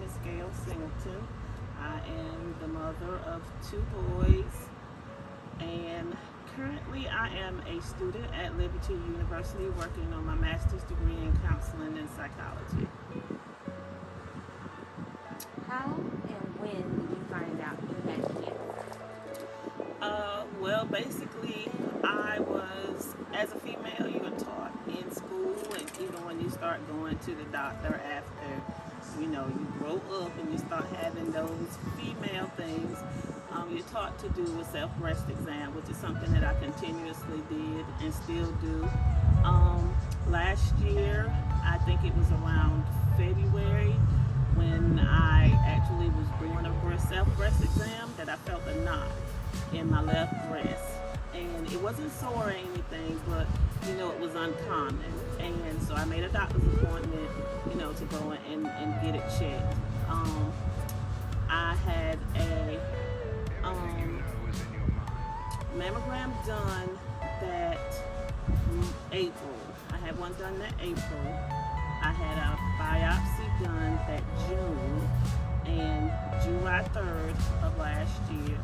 is Gale Singleton. I am the mother of two boys, and currently I am a student at Liberty University working on my master's degree in counseling and psychology. How and when did you find out you had kids? Well, basically, I was, as a female, you were taught in school, and even when you start going to the doctor after, you grow up and you start having those female things, you're taught to do a self-breast exam, which is something that I continuously did and still do. Last year, I think it was around February, when I actually was doing a self-breast exam, that I felt a knot in my left breast. And it wasn't sore or anything, but it was uncommon. And so I made a doctor's appointment, to go and get it checked. I had a mammogram done that April. I had one done that April. I had a biopsy done that June, and July 3rd of last year,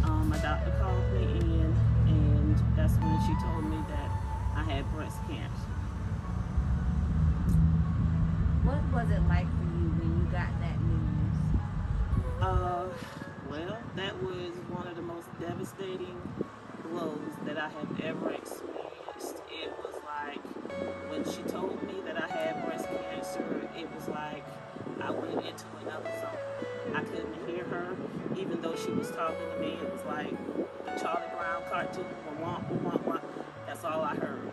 my doctor called me in, and that's when she told me that I had breast cancer. What was it like for you when you got that news? Well, that was one of the most devastating blows that I have ever experienced. It was like when she told me that I had breast cancer, it was like I went into another zone. I couldn't hear her, even though she was talking to me. It was like the Charlie Brown cartoon, wah, wah, wah, wah. That's all I heard.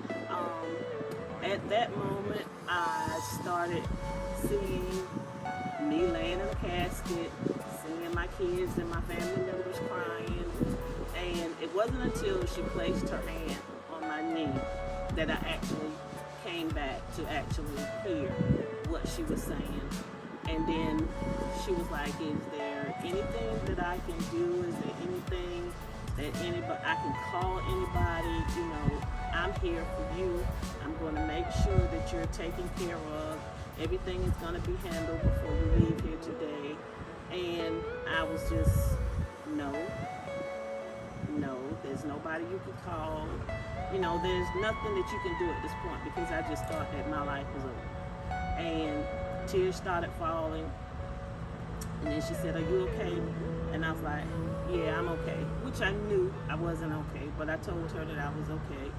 At that moment, I started seeing me laying in a casket, seeing my kids and my family members crying, and it wasn't until she placed her hand on my knee that I actually came back to actually hear what she was saying. And then she was like, is there anything that I can do? Is there anything that anybody I can call anybody? I'm here for you. I'm going to make sure that you're taken care of. Everything is going to be handled before you leave here today. And I was just, no, there's nobody you can call. There's nothing that you can do at this point, because I just thought that my life was over. And tears started falling. And then she said, are you okay? And I was like, yeah, I'm okay. Which I knew I wasn't okay, but I told her that I was okay.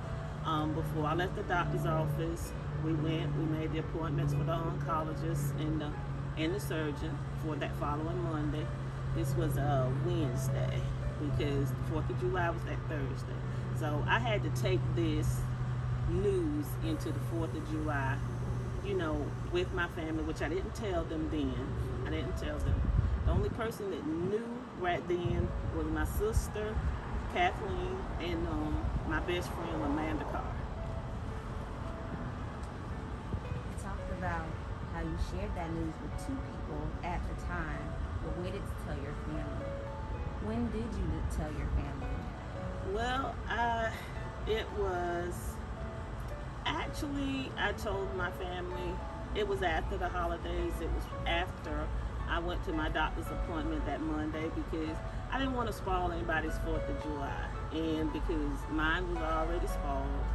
Before I left the doctor's office, we made the appointments for the oncologist and the surgeon for that following Monday. This was a Wednesday, because the 4th of July was that Thursday. So I had to take this news into the 4th of July, with my family, which I didn't tell them then. I didn't tell them. The only person that knew right then was my sister, Kathleen, and my best friend, Amanda Carr. You talked about how you shared that news with two people at the time, but waited to tell your family. When did you tell your family? Well, it was actually, I told my family, it was after the holidays. It was after I went to my doctor's appointment that Monday, because I didn't want to spoil anybody's 4th of July, and because mine was already spoiled.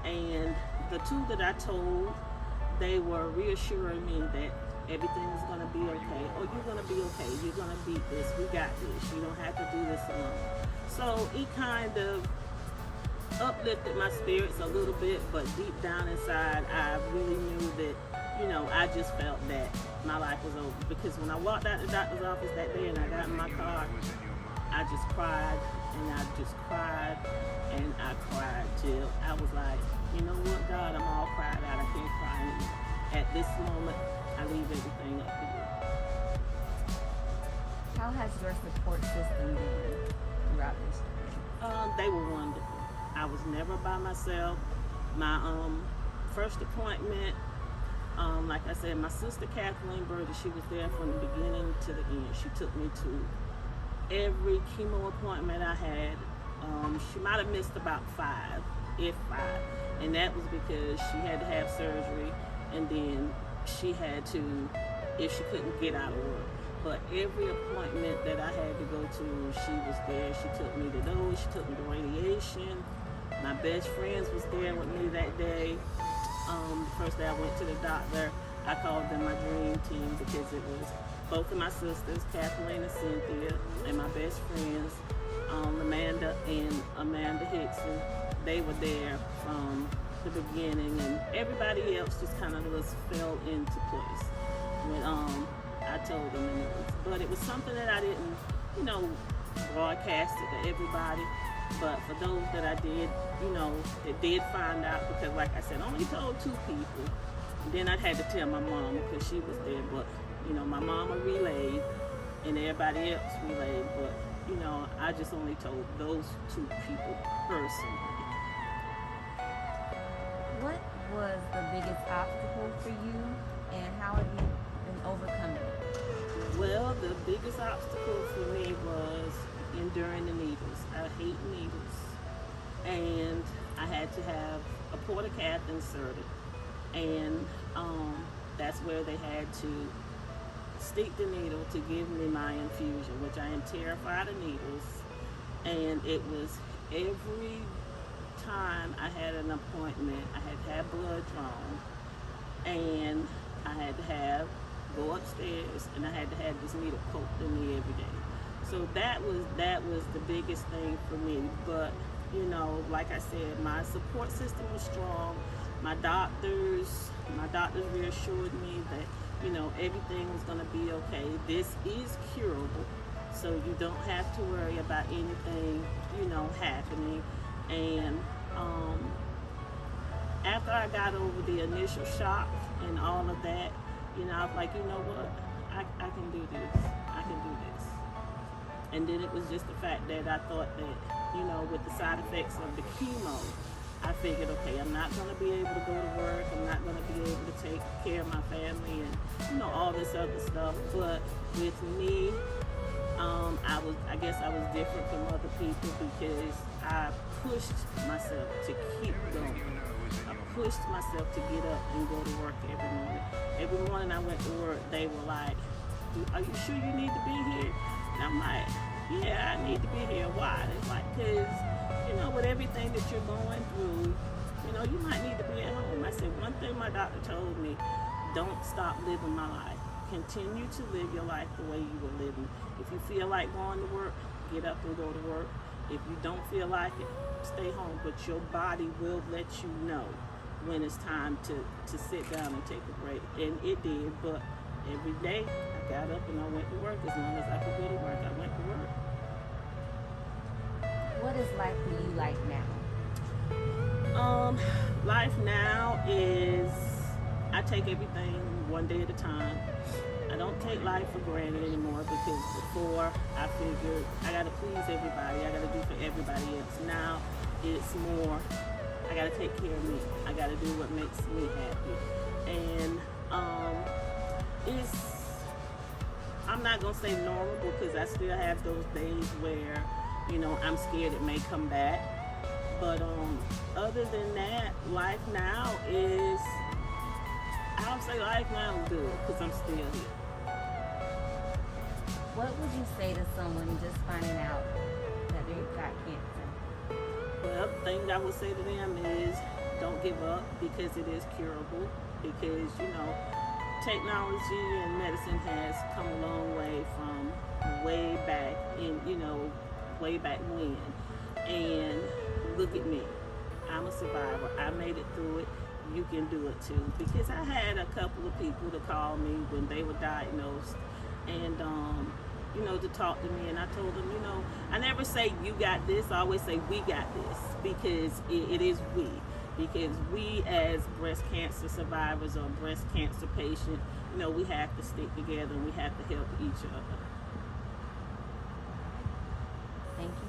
And the two that I told, they were reassuring me that everything is going to be okay. Oh, you're going to be okay. You're going to beat this. We got this. You don't have to do this alone. So it kind of uplifted my spirits a little bit, but deep down inside, I really knew that, I just felt that my life was over. Because when I walked out the doctor's office that day and I got in my car, I just cried, and I just cried, and I cried till I was like, you know what, God, I'm all cried out. I can't cry anymore. At this moment, I leave everything up to you. How has your support system been throughout this journey? They were wonderful. I was never by myself. My first appointment, like I said, my sister Kathleen Burgess, she was there from the beginning to the end. She took me to every chemo appointment I had. She might have missed about 5, if 5, and that was because she had to have surgery, and then she had to if she couldn't get out of work. But every appointment that I had to go to, she was there. She took me to those. She took me to radiation. My best friends was there with me that day. The first day I went to the doctor, I called them my dream team because it was both of my sisters, Kathleen and Cynthia, and my best friends, Amanda and Amanda Hickson. They were there from the beginning, and everybody else just kind of just fell into place when I told them. And but it was something that I didn't, broadcast it to everybody. But for those that I did, that did find out, because like I said, I only told 2 people. Then I had to tell my mom because she was there. But, my mama relayed and everybody else relayed. But, I just only told those 2 people personally. What was the biggest obstacle for you, and how have you been overcoming it? Well, the biggest obstacle for me was enduring the needles. I hate needles. And I had to have a porta cath inserted. And that's where they had to stick the needle to give me my infusion, which I am terrified of needles. And it was every time I had an appointment, I had to have blood drawn, and I had to go upstairs, and I had to have this needle poked in me every day. So that was the biggest thing for me. But like I said, my support system was strong. My doctors reassured me that everything was going to be okay. This is curable, so you don't have to worry about anything happening. And after I got over the initial shock and all of that, I was like, what? I can do this. I can do this. And then it was just the fact that I thought that, with the side effects of the chemo, I figured, okay, I'm not going to be able to go to work. I'm not going to be able to take care of my family and, all this other stuff. But with me, I guess I was different from other people because I pushed myself to keep going. I pushed myself to get up and go to work every morning. Every morning I went to work, they were like, are you sure you need to be here? And I'm like, yeah, I need to be here. Why? It's like, because, with everything that you're going through, you might need to be at home. I said, one thing my doctor told me, don't stop living my life. Continue to live your life the way you were living. If you feel like going to work, get up and go to work. If you don't feel like it, stay home. But your body will let you know when it's time to sit down and take a break. And it did, but every day I got up and I went to work. As long as I could go to work, I went to work. What is life for you like now? Life now is, I take everything one day at a time. I don't take life for granted anymore, because before I figured I gotta please everybody, I gotta do for everybody else. Now it's more, I gotta take care of me. I gotta do what makes me happy. And I'm not gonna say normal, because I still have those days where I'm scared it may come back. But other than that, life now is, I would say life now is good, because I'm still here. What would you say to someone just finding out that they've got cancer? Well, the thing I would say to them is, don't give up, because it is curable. Because technology and medicine has come a long way from way back way back when. And look at me, I'm a survivor. I made it through it. You can do it too. Because I had a couple of people to call me when they were diagnosed, and to talk to me, and I told them, I never say you got this, I always say we got this, because it is we. Because we as breast cancer survivors or breast cancer patients, we have to stick together and we have to help each other. Thank you